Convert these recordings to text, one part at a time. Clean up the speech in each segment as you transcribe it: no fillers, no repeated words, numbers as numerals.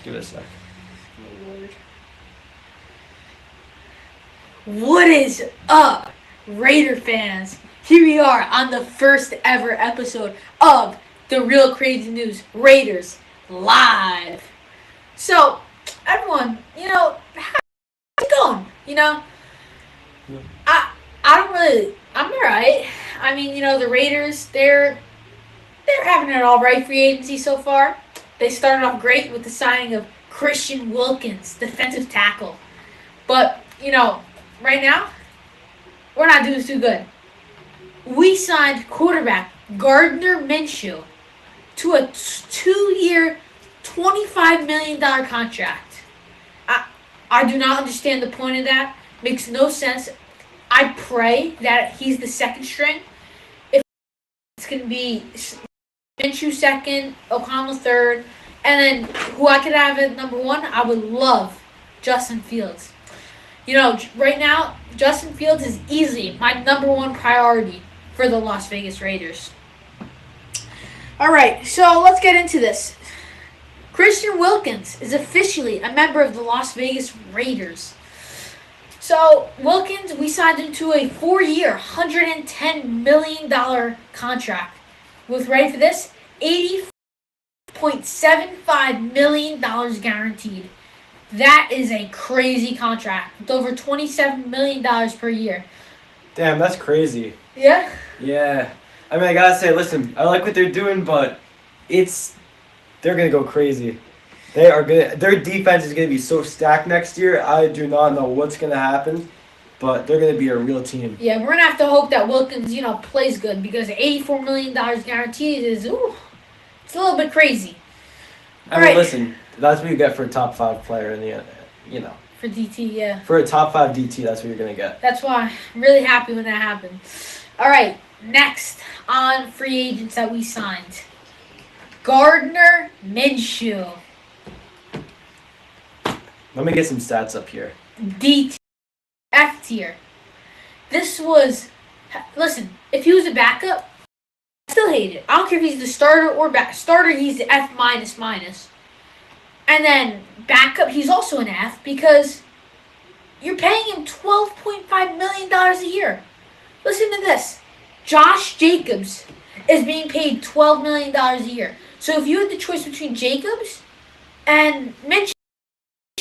Give it a sec. What is up, Raider fans? Here we are on the first ever episode of the Real Crazy News Raiders Live. So, everyone, how's it going? I'm alright. I mean, the Raiders, they're having an alright free agency so far. They started off great with the signing of Christian Wilkins, defensive tackle. But, right now, we're not doing too good. We signed quarterback Gardner Minshew to a 2-year, $25 million contract. I do not understand the point of that. Makes no sense. I pray that he's the second string. If it's going to be Minshew second, O'Connell third, and then who I could have at number one, I would love Justin Fields. Right now, Justin Fields is easily my number one priority for the Las Vegas Raiders. All right, so let's get into this. Christian Wilkins is officially a member of the Las Vegas Raiders. So, Wilkins, we signed him to a 4-year, $110 million contract with, ready for this, $80.75 million guaranteed. That is a crazy contract with over $27 million per year. Damn, that's crazy. Yeah? Yeah. I mean, I gotta say, listen, I like what they're doing, but they're gonna go crazy. They are good. Their defense is gonna be so stacked next year. I do not know what's gonna happen, but they're gonna be a real team. Yeah, we're gonna have to hope that Wilkins, plays good because $84 million guaranteed is, it's a little bit crazy. I mean, listen, that's what you get for a top 5 player in the, For DT, yeah. For a top 5 DT, that's what you're gonna get. That's why I'm really happy when that happened. All right, next on free agents that we signed, Gardner Minshew. Let me get some stats up here. DT, F tier. Listen, if he was a backup, I still hate it. I don't care if he's the starter or starter, he's the F minus. And then backup, he's also an F because you're paying him $12.5 million a year. Listen to this. Josh Jacobs is being paid $12 million a year. So if you had the choice between Jacobs and Minshew,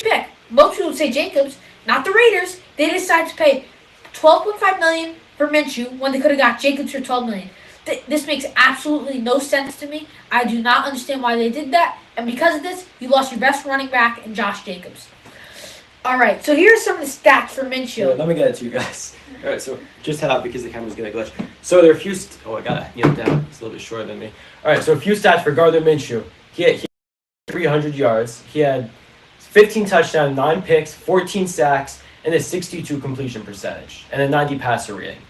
pick. Most people would say Jacobs, not the Raiders. They decided to pay $12.5 million for Minshew when they could have got Jacobs for $12 million. This makes absolutely no sense to me. I do not understand why they did that. And because of this, you lost your best running back in Josh Jacobs. All right, so here's some of the stats for Minshew. Yeah, let me get it to you guys. All right, so just head out because the camera's going to glitch. So there are a few... I got to kneel down. It's a little bit shorter than me. All right, so a few stats for Gardner Minshew. He had 300 yards. He had 15 touchdowns, 9 picks, 14 sacks, and a 62 completion percentage, and a 90 passer rating.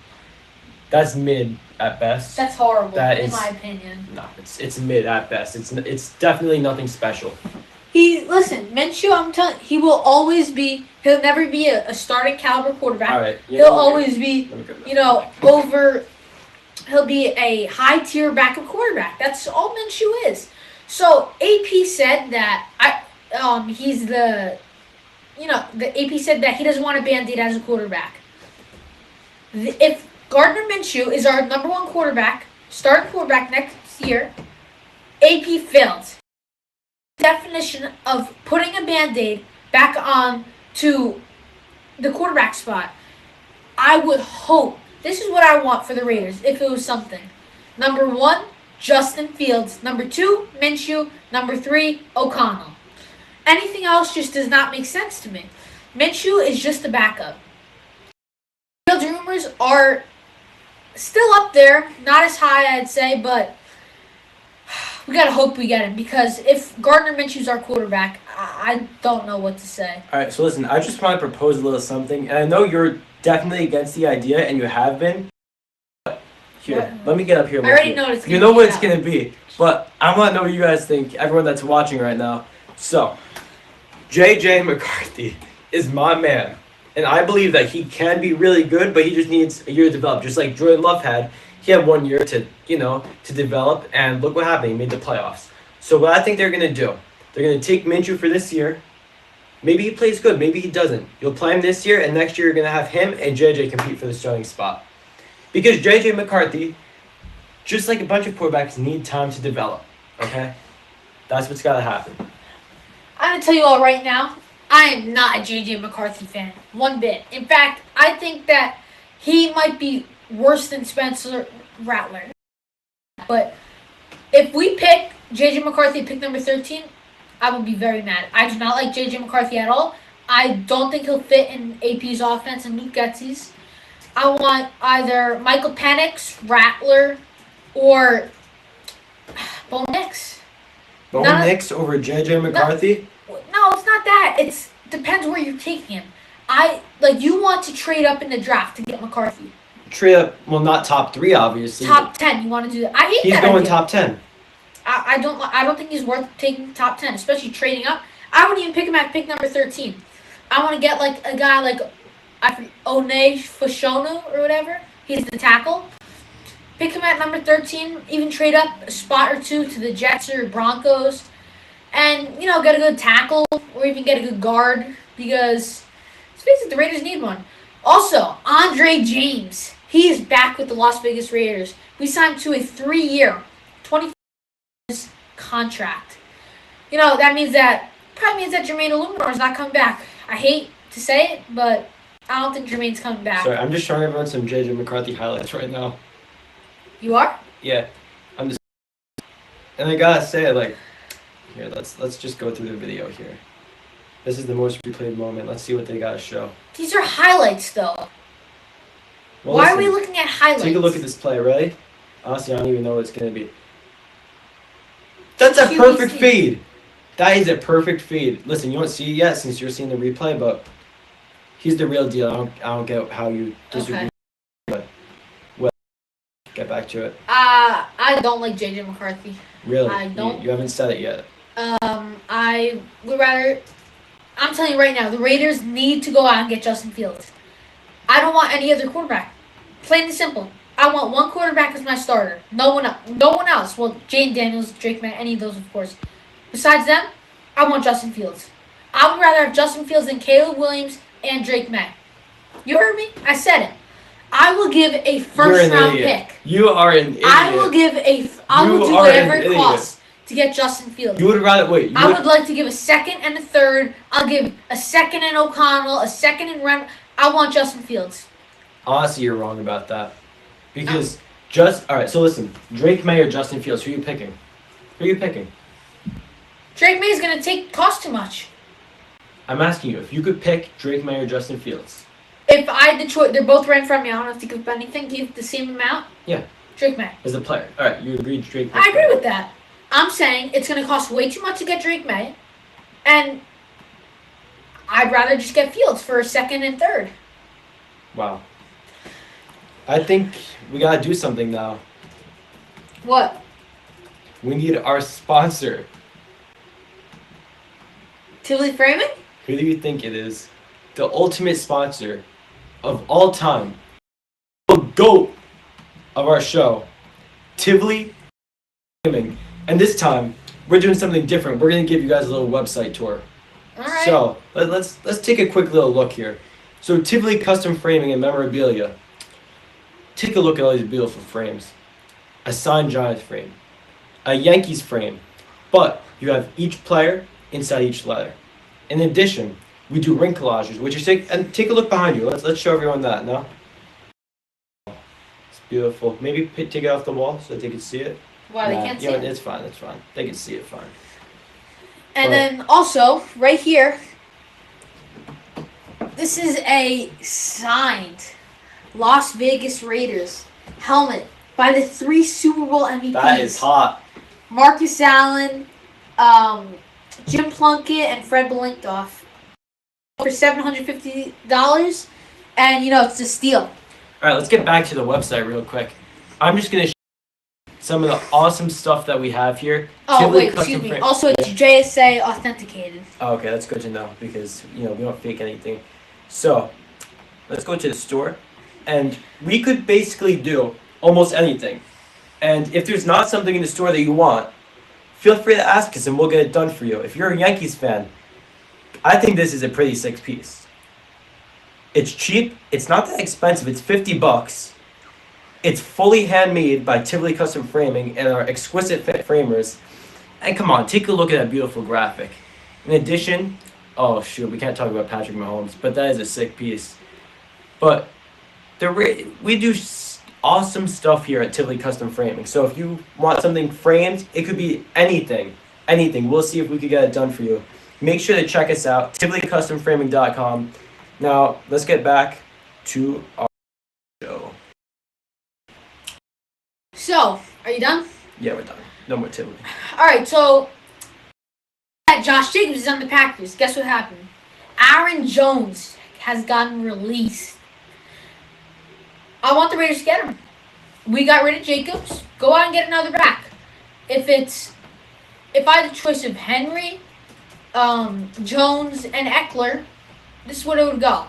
That's mid at best. That's horrible, in my opinion. No, it's mid at best. It's definitely nothing special. Minshew, I'm telling you, he'll never be a starting caliber quarterback. All right. Yeah, he'll always be, he'll be a high tier backup quarterback. That's all Minshew is. So AP said that the AP said that he doesn't want a Band-Aid as a quarterback. If Gardner Minshew is our number one starting quarterback next year, AP failed. Definition of putting a Band-Aid back on to the quarterback spot. I would hope, this is what I want for the Raiders if it was something. Number 1, Justin Fields. Number 2, Minshew. Number 3, O'Connell. Anything else just does not make sense to me. Minshew is just a backup. Fields rumors are still up there, not as high I'd say, but we gotta hope we get him because if Gardner Minshew's our quarterback, I don't know what to say. All right, so listen, I just want to propose a little something, and I know you're definitely against the idea, and you have been. Here, let me get up here. I already know it's. You know what it's gonna be, but I want to know what you guys think. Everyone that's watching right now. So, J.J. McCarthy is my man. And I believe that he can be really good, but he just needs a year to develop. Just like Jordan Love had. He had 1 year to develop, and look what happened. He made the playoffs. So what I think they're going to do, They're going to take Minshew for this year. Maybe he plays good. Maybe he doesn't. You'll play him this year, and next year you're going to have him and JJ compete for the starting spot. Because JJ McCarthy, just like a bunch of quarterbacks, need time to develop. Okay? That's what's got to happen. I'm going to tell you all right now, I am not a JJ McCarthy fan. One bit. In fact, I think that he might be worse than Spencer Rattler. But if we pick JJ McCarthy pick number 13, I will be very mad. I do not like JJ McCarthy at all. I don't think he'll fit in AP's offense and Luke Getsy's. I want either Michael Penix, Rattler, or Bo Nix. Bo Nix over JJ McCarthy? No, it's not that. It depends where you're taking him. You want to trade up in the draft to get McCarthy. Trade up, well, not top 3, obviously. Top 10, you want to do that. I hate He's that going idea. top 10. I don't think he's worth taking top 10, especially trading up. I wouldn't even pick him at pick number 13. I want to get like a guy like One Fashanu or whatever. He's the tackle. Pick him at number 13. Even trade up a spot or two to the Jets or Broncos, and get a good tackle or even get a good guard because let's face it, the Raiders need one. Also, Andre James. He is back with the Las Vegas Raiders. We signed him to a 3-year, $24 contract. That probably means that Jermaine Illuminor is not coming back. I hate to say it, but I don't think Jermaine's coming back. Sorry, I'm just showing everyone some JJ McCarthy highlights right now. You are? Yeah, I'm just, and I gotta say, here, let's just go through the video here. This is the most replayed moment. Let's see what they gotta show. These are highlights, though. Well, Why are we looking at highlights? Take a look at this play, ready? Honestly, I don't even know what it's gonna be. That's a perfect feed. That is a perfect feed. Listen, you don't see it yet since you're seeing the replay, but he's the real deal. I don't get how you disagree. Okay. But well, get back to it. I don't like JJ McCarthy. Really? I don't. You haven't said it yet. I would rather. I'm telling you right now, the Raiders need to go out and get Justin Fields. I don't want any other quarterback. Plain and simple. I want one quarterback as my starter. No one else. Well, Jane Daniels, Drake May, any of those, of course. Besides them, I want Justin Fields. I would rather have Justin Fields than Caleb Williams and Drake May. You heard me? I said it. I will give a first-round pick. You are an idiot. I will do whatever it costs to get Justin Fields. You would rather wait. I would like to give a second and a third. I'll give a second in O'Connell, a second in Rem. I want Justin Fields. Honestly, you're wrong about that. Because all right, so listen. Drake May or Justin Fields, who are you picking? Drake May is going to cost too much. I'm asking you, if you could pick Drake May or Justin Fields. If I had the choice, they're both right in front of me. I don't have to give anything. Give the same amount. Yeah. Drake May. As a player. All right, you agree Drake May. I agree with that. I'm saying it's going to cost way too much to get Drake May. And I'd rather just get Fields for a second and third. Wow. I think we got to do something now. What? We need our sponsor. Tivoli Framing? Who do you think it is? The ultimate sponsor of all time. The GOAT of our show. Tivoli Framing. And this time, we're doing something different. We're going to give you guys a little website tour. All right. So, let's take a quick little look here. So, Tivoli Custom Framing and Memorabilia. Take a look at all these beautiful frames. A signed Giants frame. A Yankees frame. But you have each player inside each letter. In addition, we do ring collages, which is take a look behind you. Let's show everyone that now. It's beautiful. Maybe take it off the wall so that they can see it. Why, they can't see it? It's fine. It's fine. They can see it fine. And then also, right here, this is a signed Las Vegas Raiders helmet by the 3 Super Bowl MVPs. That is hot. Marcus Allen, Jim Plunkett, and Fred Belinkoff for $750. And, it's a steal. All right, let's get back to the website real quick. I'm just going to show you some of the awesome stuff that we have here. Oh, Tivoli wait, Custom excuse me. Frame- Also, it's JSA authenticated. Oh, okay, that's good to know because, we don't fake anything. So, let's go to the store. And we could basically do almost anything. And if there's not something in the store that you want, feel free to ask us and we'll get it done for you. If you're a Yankees fan, I think this is a pretty sick piece. It's cheap. It's not that expensive. It's $50. It's fully handmade by Tivoli Custom Framing and our exquisite fit framers. And come on, take a look at that beautiful graphic. In addition, oh shoot, we can't talk about Patrick Mahomes, but that is a sick piece. But we do awesome stuff here at Tivoli Custom Framing. So if you want something framed, it could be anything. We'll see if we could get it done for you. Make sure to check us out, TivoliCustomFraming.com. Now, let's get back to our show. So, are you done? Yeah, we're done. No more Tivoli. Alright, so Josh Jacobs is on the Packers. Guess what happened? Aaron Jones has gotten released. I want the Raiders to get him. We got rid of Jacobs. Go out and get another back. If I had the choice of Henry, Jones, and Eckler, this is what it would go.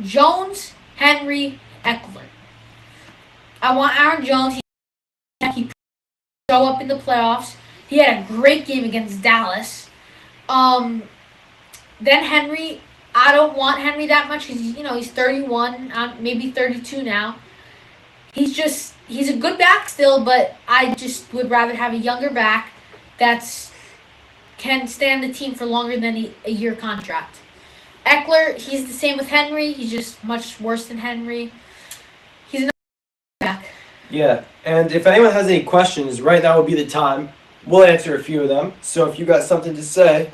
Jones, Henry, Eckler. I want Aaron Jones. He show up in the playoffs. He had a great game against Dallas. Then Henry, I don't want Henry that much because he's 31, maybe 32 now. He's a good back still, but I just would rather have a younger back that's can stay on the team for longer than a year contract. Eckler, he's the same with Henry. He's just much worse than Henry. He's another back. Yeah, and if anyone has any questions, right now would be the time. We'll answer a few of them. So if you got something to say,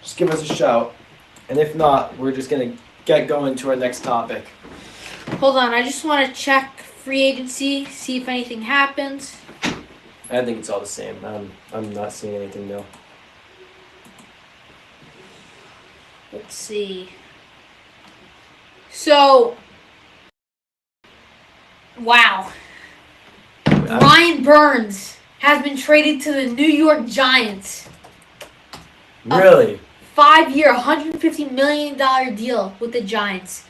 just give us a shout. And if not, we're just going to get going to our next topic. Hold on, I just want to check free agency, see if anything happens. I think it's all the same. I'm not seeing anything new. Let's see. So, wow. Brian Burns has been traded to the New York Giants. Really? 5-year, $150 million deal with the Giants.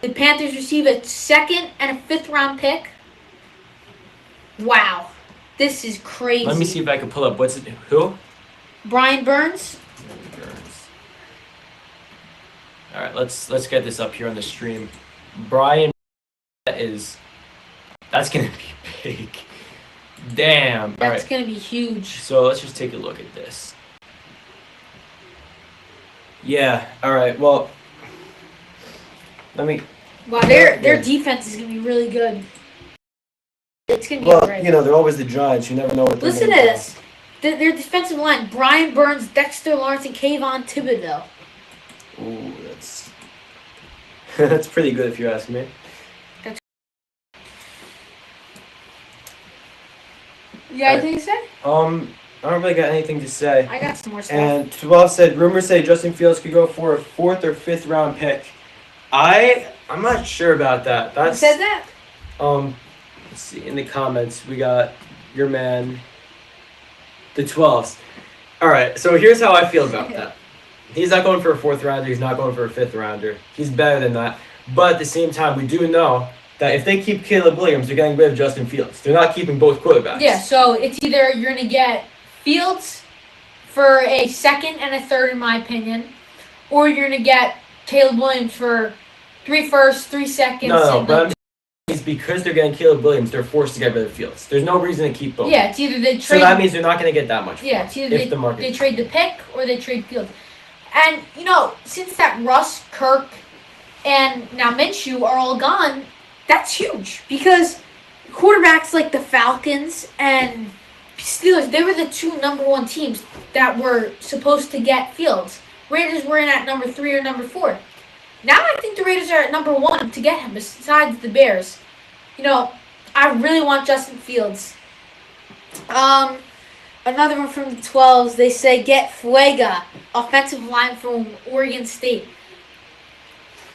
The Panthers receive a 2nd and a 5th round pick. Wow. This is crazy. Let me see if I can pull up. Who? Brian Burns. All right, let's get this up here on the stream. Brian that's gonna be big. Damn. That's gonna be huge. So let's just take a look at this. Yeah. All right. Well, Wow, their defense is gonna be really good. It's gonna be great. They're always the Giants. You never know what they're Listen to this. Their defensive line: Brian Burns, Dexter Lawrence, and Kayvon Thibodeau. Ooh, that's pretty good if you ask me. You got anything to say? I don't really got anything to say. I got some more stuff. And 12 said, rumors say Justin Fields could go for a 4th or 5th round pick. I'm not sure about that. Who said that? Let's see, in the comments, we got your man, the 12s. All right, so here's how I feel about that. He's not going for a 4th rounder. He's not going for a 5th rounder. He's better than that. But at the same time, we do know that if they keep Caleb Williams, they're getting rid of Justin Fields. They're not keeping both quarterbacks. Yeah, so it's either you're going to get Fields for a 2nd and a 3rd, in my opinion, or you're going to get Caleb Williams for 3 firsts, 3 seconds. No, but I'm just saying is because they're getting Caleb Williams, they're forced to get rid of Fields. There's no reason to keep both. Yeah, it's either they trade. So that means they're not going to get that much. Yeah, it's either the they trade the pick or they trade Fields. And, since that Russ, Kirk, and now Minshew are all gone, that's huge. Because quarterbacks like the Falcons and Steelers, they were the 2 number 1 teams that were supposed to get Fields. Raiders were in at number 3 or number 4. Now I think the Raiders are at number 1 to get him, besides the Bears. I really want Justin Fields. Another one from the 12s, they say get Fuega, offensive line from Oregon State.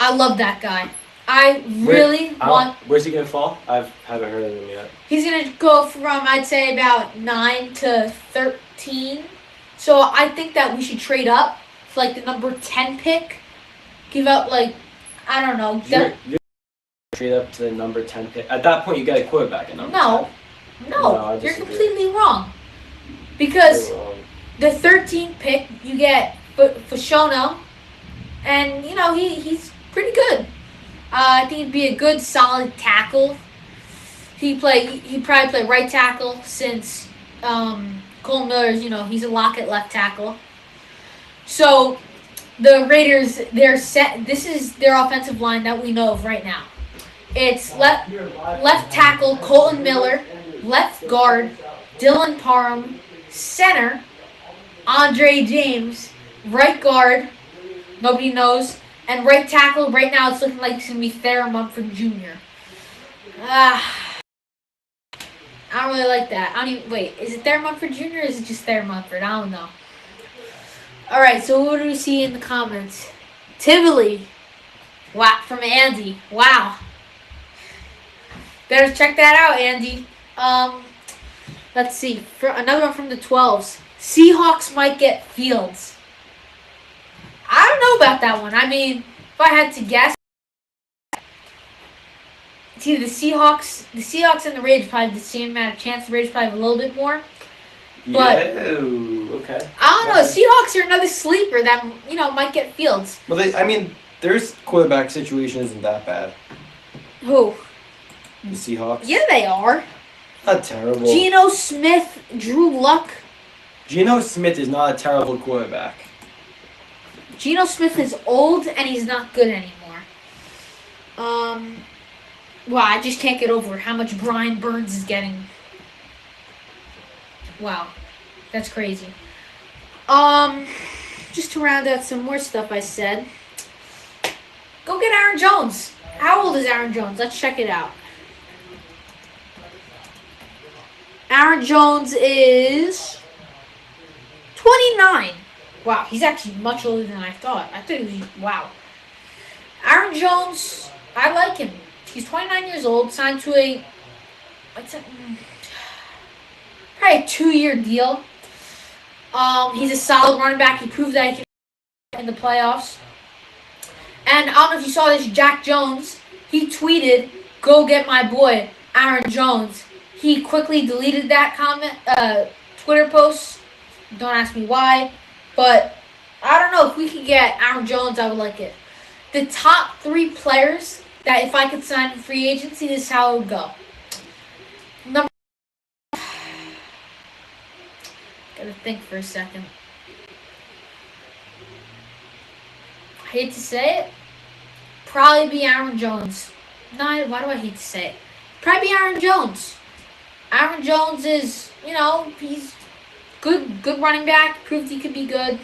I love that guy. I really want... Where's he going to fall? I haven't heard of him yet. He's going to go from, I'd say, about 9 to 13. So I think that we should trade up for, the number 10 pick. Give up, I don't know. You're trade up to the number 10 pick. At that point, you got a quarterback at number 10. No, you're completely wrong. Because You're wrong. the 13th pick, you get Fashono, and you know he's pretty good. I think he'd be a good solid tackle. He probably play right tackle since Cole Miller's, he's a lock at left tackle. So the Raiders, they're set. This is their offensive line that we know of right now. It's left tackle Colton Miller, left guard Dylan Parham, center Andre James, right guard nobody knows, and right tackle right now it's looking like it's gonna be Thayer Mumford Jr. I don't really like that. Wait, is it Thayer Mumford Jr. or is it just Thayer Mumford? I don't know. Alright, so what do we see in the comments? Tivoli. Wow, from Andy. Wow. Better check that out, Andy. Let's see. Another one from the 12s. Seahawks might get Fields. I don't know about that one. I mean, if I had to guess, it's either the Seahawks and the Raiders probably have the same amount of chance. The Raiders probably have a little bit more. But okay. I don't know. Seahawks are another sleeper that might get Fields. Well, their quarterback situation isn't that bad. Who? The Seahawks. Yeah, they are. Not terrible. Geno Smith, Drew Luck. Geno Smith is not a terrible quarterback. Geno Smith is old and he's not good anymore. Wow, I just can't get over how much Brian Burns is getting. Wow, that's crazy. Just to round out some more stuff I said. Go get Aaron Jones. How old is Aaron Jones? Let's check it out. Aaron Jones is 29. Wow, he's actually much older than I thought. I thought he was, wow. Aaron Jones, I like him. He's 29 years old, signed to probably a 2-year deal. He's a solid running back. He proved that he can in the playoffs. And I don't know if you saw this, Jack Jones, he tweeted, "Go get my boy, Aaron Jones." He quickly deleted that Twitter post. Don't ask me why. But I don't know. If we could get Aaron Jones, I would like it. The top 3 players that if I could sign in free agency, this is how it would go. Gotta think for a second. I hate to say it. Probably be Aaron Jones. No, why do I hate to say it? Probably be Aaron Jones. Aaron Jones is, he's good running back. Proved he could be good.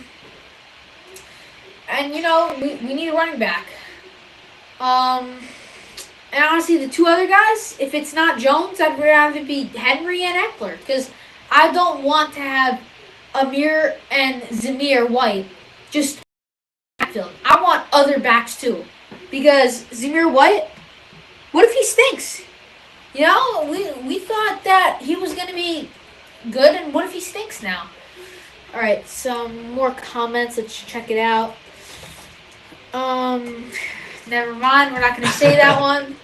And, we need a running back. And honestly, the 2 other guys, if it's not Jones, I'd rather it be Henry and Eckler. Because I don't want to have Amir and Zamir White just backfield. I want other backs too. Because Zamir White, what if he stinks? We thought that he was going to be good, and what if he stinks now? All right, some more comments. Let's check it out. Never mind. We're not going to say that one.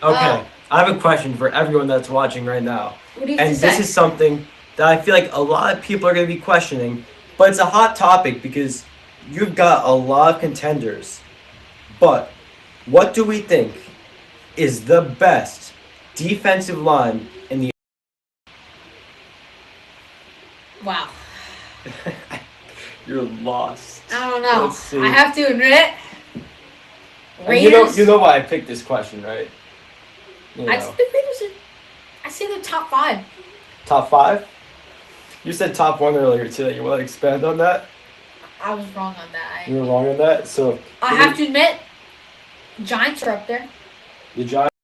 Okay, I have a question for everyone that's watching right now. What do you And say? this is something that I feel like a lot of people are going to be questioning, but it's a hot topic because you've got a lot of contenders. But what do we think is the best defensive line in the Wow. You're lost. I don't know. Let's see. I have to admit, And Raiders. you know why I picked this question, right? You know. I say they're top 5. Top 5? You said top 1 earlier today. You want to expand on that? I was wrong on that. You were wrong on that. So I have to admit, Giants are up there. the Giants.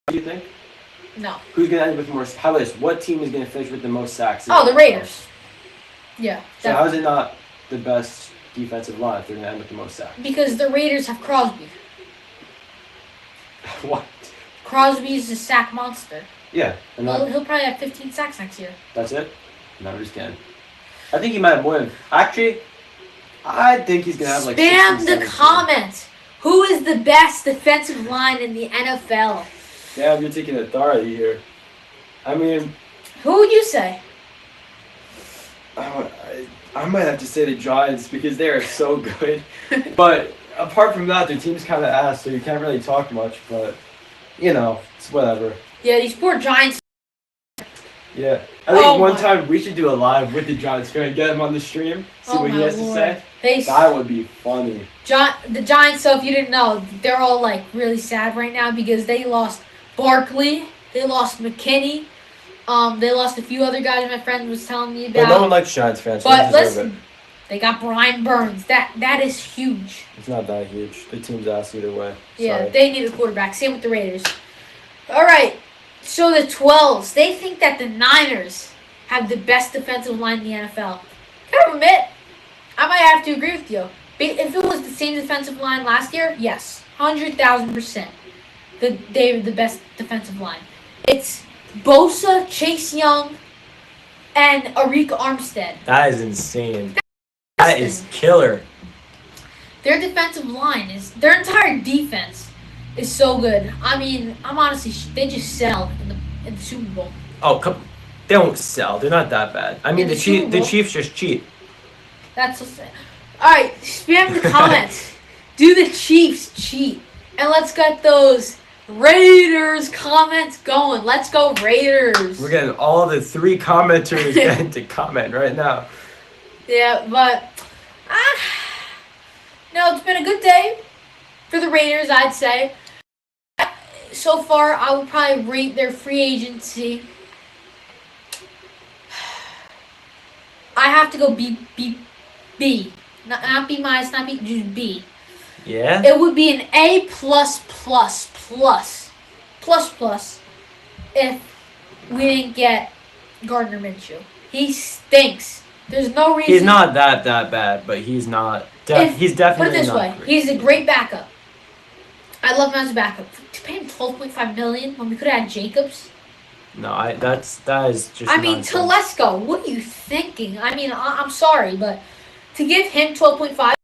What do you think? No. Who's gonna end with more? How about this? What team is gonna finish with the most sacks? Oh, the Raiders. Yeah. So how is it not the best defensive line if they're gonna end with the most sacks? Because the Raiders have Crosby. What? Crosby's a sack monster. Yeah, and He'll probably have 15 sacks next year. that's it. No, I'm just kidding. I think he might have more than. Actually, I think he's gonna have like. Spam 16, the 17. comments. Who is the best defensive line in the NFL? Damn, you're taking authority here. I mean, Who would you say? I might have to say the Giants because they are so good. But apart from that, their team's kind of ass, so you can't really talk much. But it's whatever. Yeah, these poor Giants. Yeah, I think Oh one my- time we should do a live with the Giants fan, get him on the stream, see Oh what he my has to Lord. say. They That would be funny. the Giants. So if you didn't know, they're all like really sad right now because they lost Barkley, they lost McKinney, they lost a few other guys my friend was telling me But no one about. likes Giants fans, so But they deserve it. listen, they got Brian Burns. That is huge. It's not that huge. The team's ass either way. Yeah, Sorry. they need a quarterback. Same with the Raiders. All right, so the 12s, they think that the Niners have the best defensive line in the NFL. Gotta admit, I might have to agree with you. If it was the same defensive line last year, yes, 100,000%. They're the best defensive line. It's Bosa, Chase Young, and Arik Armstead. That is insane. That is killer. Their defensive line their entire defense is so good. I mean, I'm honestly, they just sell in the Super Bowl. Oh, come. They don't sell. They're not that bad. I mean, In the the Super Bowl? Chiefs just cheat. That's what's sad. All right, spam the comments. Do the Chiefs cheat? And let's get those Raiders comments going. Let's go Raiders. We're getting all the 3 commenters getting to comment right now. Yeah, but no, it's been a good day for the Raiders, I'd say. So far, I would probably rate their free agency. I have to go B. Not B minus, not B, just B. Yeah? It would be an A plus if we didn't get Gardner Minshew. He stinks. There's no reason. He's not that bad, but he's not. He's Put definitely it this not way, great. he's a great backup. I love him as a backup. To pay him $12.5 million when we could have had Jacobs. No, that is just. I mean, nonsense. Telesco, what are you thinking? I mean, I'm sorry, but to give him 12.5,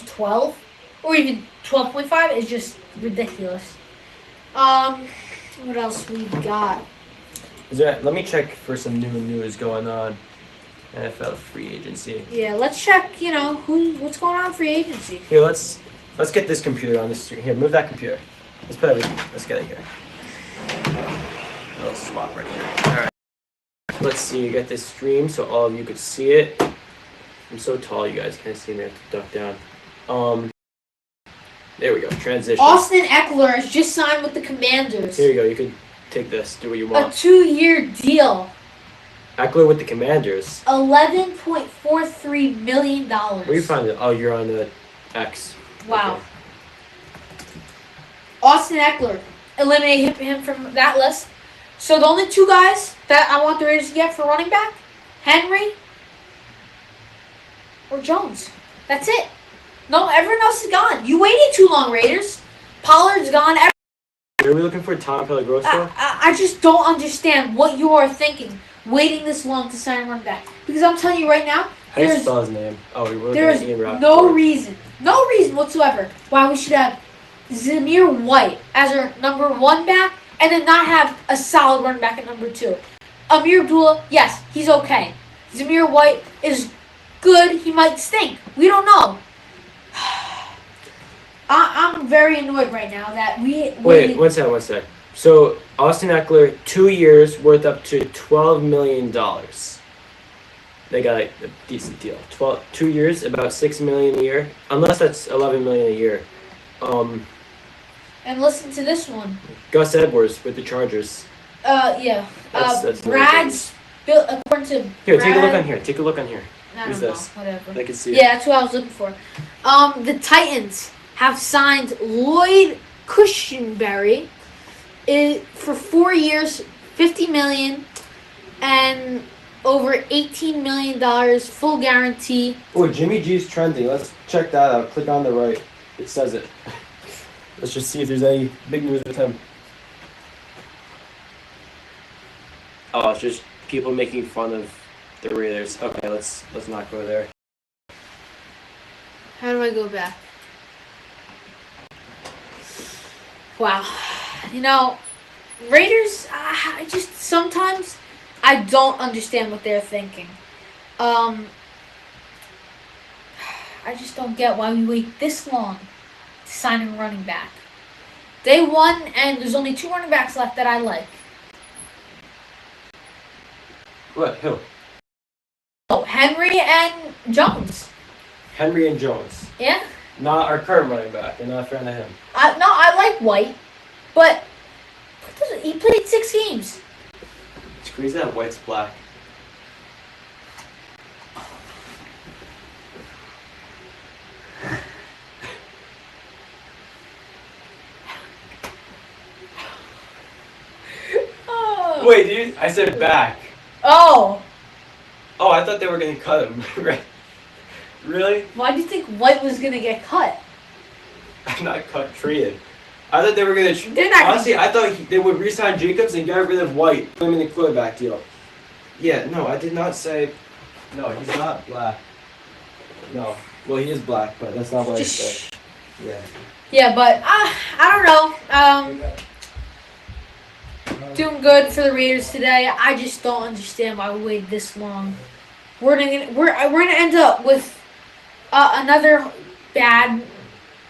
12, or even 12.5 is just ridiculous. What else we got? Let me check for some new news going on. NFL free agency. Yeah, let's check. What's going on in free agency. Here, let's get this computer on this. Here, move that computer. Let's put everything. Let's get it here. I'll swap right here. All right. Let's see. Get this stream so all of you could see it. I'm so tall, you guys can't see me. I have to duck down. There we go. Transition. Austin Eckler has just signed with the Commanders. Here you go. You could take this. Do what you A want. 2-year deal. Eckler with the Commanders. $11.43 million. Where you find it? Oh, you're on the X. Wow. Okay. Austin Eckler. Eliminate him from that list. So the only 2 guys that I want the Raiders to get for running back, Henry or Jones. That's it. No, everyone else is gone. You waited too long, Raiders. Pollard's gone. Are we looking for Tom Pellegrosso? I just don't understand what you are thinking, waiting this long to sign a running back. Because I'm telling you right now, How do you there's spell his name? Oh, we were looking There at is Ian Rappaport. no reason whatsoever why we should have Zamir White as our number 1 back and then not have a solid running back at number 2. Amir Abdullah, yes, he's okay. Zamir White is good. He might stink. We don't know. I'm very annoyed right now that we Wait, one sec. So, Austin Eckler, 2 years, worth up to $12 million. They got a decent deal. 2 years, about $6 million a year. Unless that's $11 million a year. And listen to this one. Gus Edwards with the Chargers. Yeah. That's Brad's built according to Here, Brad, take a look on here. Take a look on here. I Who's don't know, this? whatever. I can see it. Yeah, that's what I was looking for. The Titans have signed Lloyd Cushenberry for 4 years, $50 million, and over $18 million full guarantee. Oh, Jimmy G's trending. Let's check that out. Click on the right. It says it. Let's just see if there's any big news with him. Oh, it's just people making fun of the Raiders. Okay, let's not go there. How do I go back? Wow. Raiders, I just sometimes I don't understand what they're thinking. I just don't get why we wait this long to sign a running back. Day one, and there's only 2 running backs left that I like. What? Who? Oh, Henry and Jones. Henry and Jones. Yeah. Not our current running back. I'm not a fan of him. I like White, but he played 6 games. It's crazy that White's black. Oh. Wait, dude. I said back. Oh. Oh, I thought they were gonna cut him. Right? Really? Why do you think White was gonna get cut? I'm not cut. Traded. I thought they were gonna. They're not. Honestly, I thought they would re-sign Jacobs and get rid of White. Put him in the quarterback deal. Yeah. No, I did not say. No, he's not black. No. Well, he is black, but that's not what I said. Yeah. Yeah, but I don't know. Doing good for the Raiders today. I just don't understand why we waited this long. We're gonna end up with another bad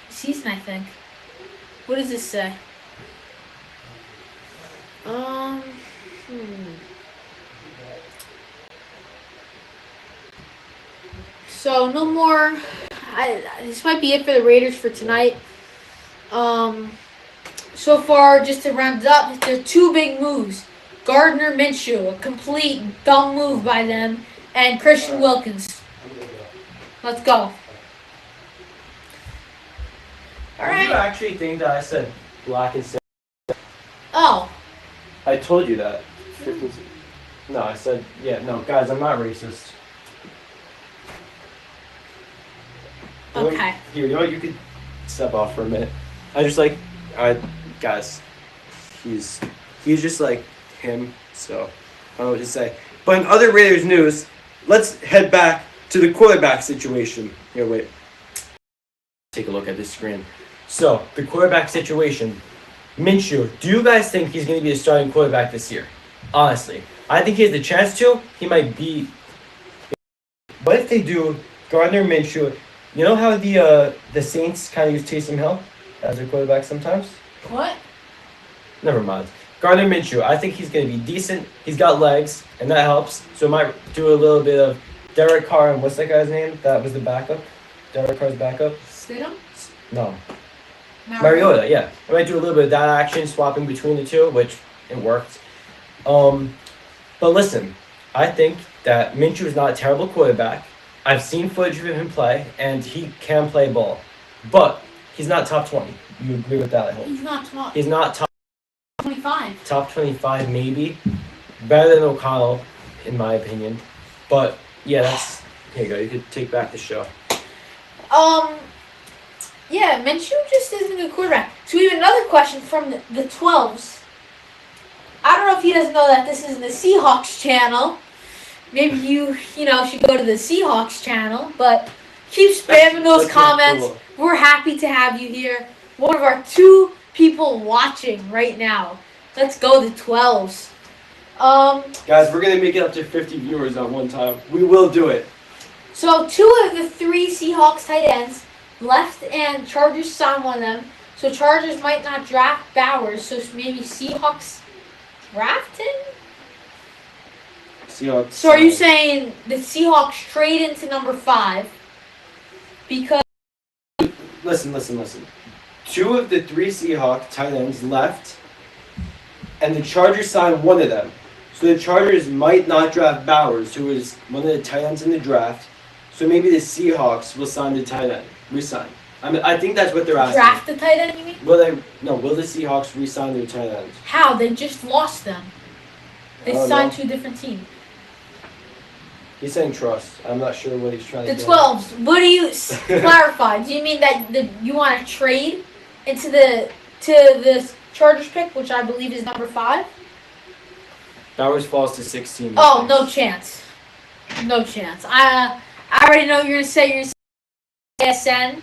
season, I think. What does this say? So no more. This might be it for the Raiders for tonight. So far, just to round it up, there are 2 big moves. Gardner Minshew, a complete dumb move by them, and Christian Wilkins. Let's go. All Do right. you actually think that I said black instead? Oh, I told you that. No, I said, yeah, no, guys, I'm not racist. okay. Here, you know what? You could step off for a minute. Guys, he's just like him, so I don't know what to say. But in other Raiders news, let's head back to the quarterback situation. Here, wait. Take a look at this screen. So, the quarterback situation. Minshew, do you guys think he's going to be a starting quarterback this year? Honestly. I think he has the chance to. He might be. But if they do, Gardner Minshew, you know how the Saints kind of use Taysom Hill as their quarterback sometimes? What? Never mind. Gardner Minshew, I think he's going to be decent. He's got legs, and that helps. So I might do a little bit of Derek Carr, and what's that guy's name? That was the backup? Derek Carr's backup? Stidham? No. Mariota, yeah. I might do a little bit of that action, swapping between the two, which it worked. But listen, I think that Minshew is not a terrible quarterback. I've seen footage of him play, and he can play ball. But he's not top 20. You agree with that, I hope? He's not top He's not top 25. Top 25, maybe. Better than O'Connell, in my opinion. But, yeah, that's... Here you go. You could take back the show. Yeah, Minshew just isn't a good quarterback. So we have another question from the 12s. I don't know if he doesn't know that this is the Seahawks channel. Maybe you should go to the Seahawks channel. But keep spamming those comments. Cool. We're happy to have you here. One of our 2 people watching right now. Let's go the 12s. Guys, we're going to make it up to 50 viewers at one time. We will do it. So 2 of the 3 Seahawks tight ends left, and Chargers signed one of them. So Chargers might not draft Bowers, so maybe Seahawks draft him? Seahawks. So are you saying the Seahawks trade into number 5 because... Listen. 2 of the 3 Seahawks tight ends left, and the Chargers signed one of them. So the Chargers might not draft Bowers, who is one of the tight ends in the draft. So maybe the Seahawks will sign the tight end. Resign. I think that's what they're asking. Draft the tight end, you mean? Will the Seahawks re-sign their tight end? How? They just lost them. They Oh, signed no. to a different team. He's saying trust. I'm not sure what he's trying The to do. 12s. What do you clarify? Do you mean that you want to trade into the Chargers pick, which I believe is number 5? Bowers falls to 16. Oh, no chance. No chance. I already know what you're gonna say. You're gonna say JSN.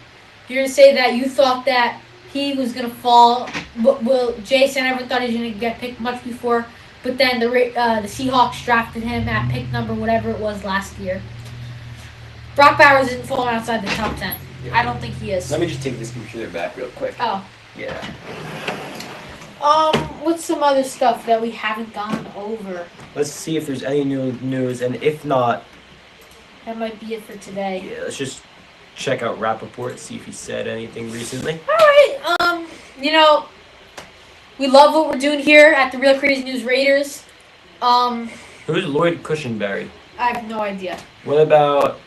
You're gonna say that you thought that he was gonna fall. Well, JSN never thought he was gonna get picked much before. But then the Seahawks drafted him at pick number whatever it was last year. Brock Bowers isn't falling outside the top 10. I don't think he is. Let me just take this computer back real quick. Oh. Yeah. What's some other stuff that we haven't gone over? Let's see if there's any new news, and if not, That might be it for today. yeah, let's just check out Rappaport, see if he said anything recently. Alright, you know, we love what we're doing here at the Real Crazy News Raiders. Who's Lloyd Cushenberry? I have no idea. What about?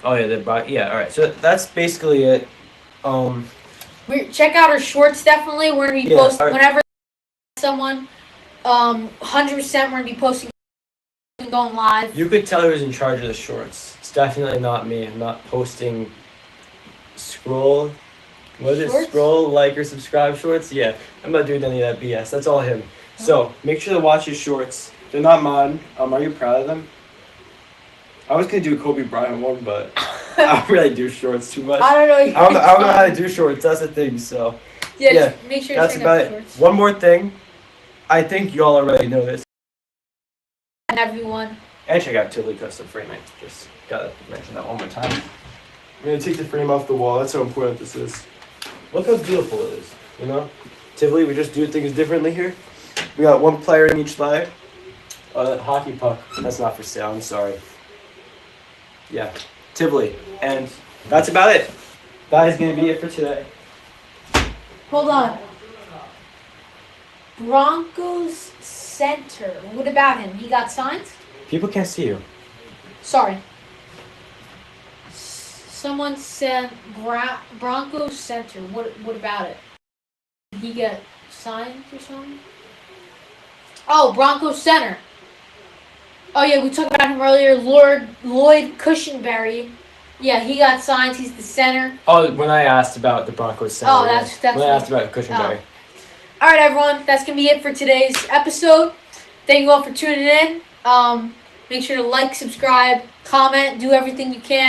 Oh yeah, all right. So that's basically it. Check out our shorts definitely. We're gonna be Yeah, posting alright. whenever someone 100% we're gonna be posting and going live. You could tell who's in charge of the shorts. It's definitely not me. I'm not posting scroll. What is it? Shorts? Scroll, like, or subscribe shorts? Yeah, I'm not doing any of that BS. That's all him. So make sure to watch his shorts. They're not mine. Are you proud of them? I was gonna do a Kobe Bryant one, but I don't really do shorts too much. I don't know. I don't know how to do shorts. That's the thing. So Yeah, yeah, just make sure to that's check about out the it. shorts. One more thing. I think y'all already know this. And everyone. And check out Tivoli Custom Framing. Just gotta mention that one more time. I'm gonna take the frame off the wall. That's how important this is. Look how beautiful it is. You know, Tivoli. We just do things differently here. We got one player in each side. That hockey puck. That's not for sale. I'm sorry. Yeah, Tivoli, and that's about it. That is gonna be it for today. Hold on. Broncos center. What about him? He got signed? People can't see you. Sorry. Someone said Broncos center. What about it? Did he get signed or something? Oh, Broncos center. Oh yeah, we talked about him earlier. Lloyd Cushenberry. Yeah, he got signed. He's the center. Oh, when I asked about the Broncos center. Oh, that's when I what- asked about Cushenberry. All right, everyone. That's gonna be it for today's episode. Thank you all for tuning in. Make sure to like, subscribe, comment, do everything you can.